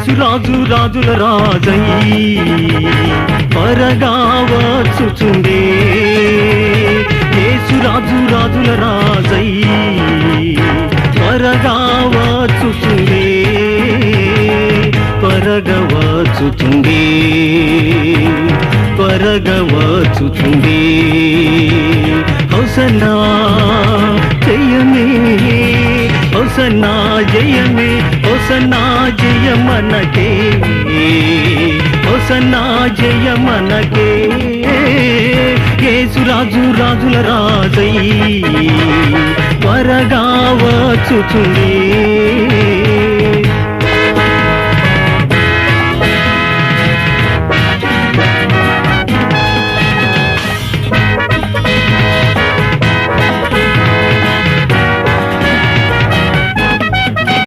యేసురాజు రాజుల రాజై త్వరగా వచ్చుచుండే యేసురాజు రాజుల రాజై త్వరగా వచ్చుచుండే త్వరగా వచ్చుచుండే త్వరగా వచ్చుచుండే హోసన్నా జయమే హోసన్నా జయమే హోసన్నా జయమనకే హోసన్నా జయమనకే యేసురాజు రాజుల రాజై త్వరగా వచ్చుచుండే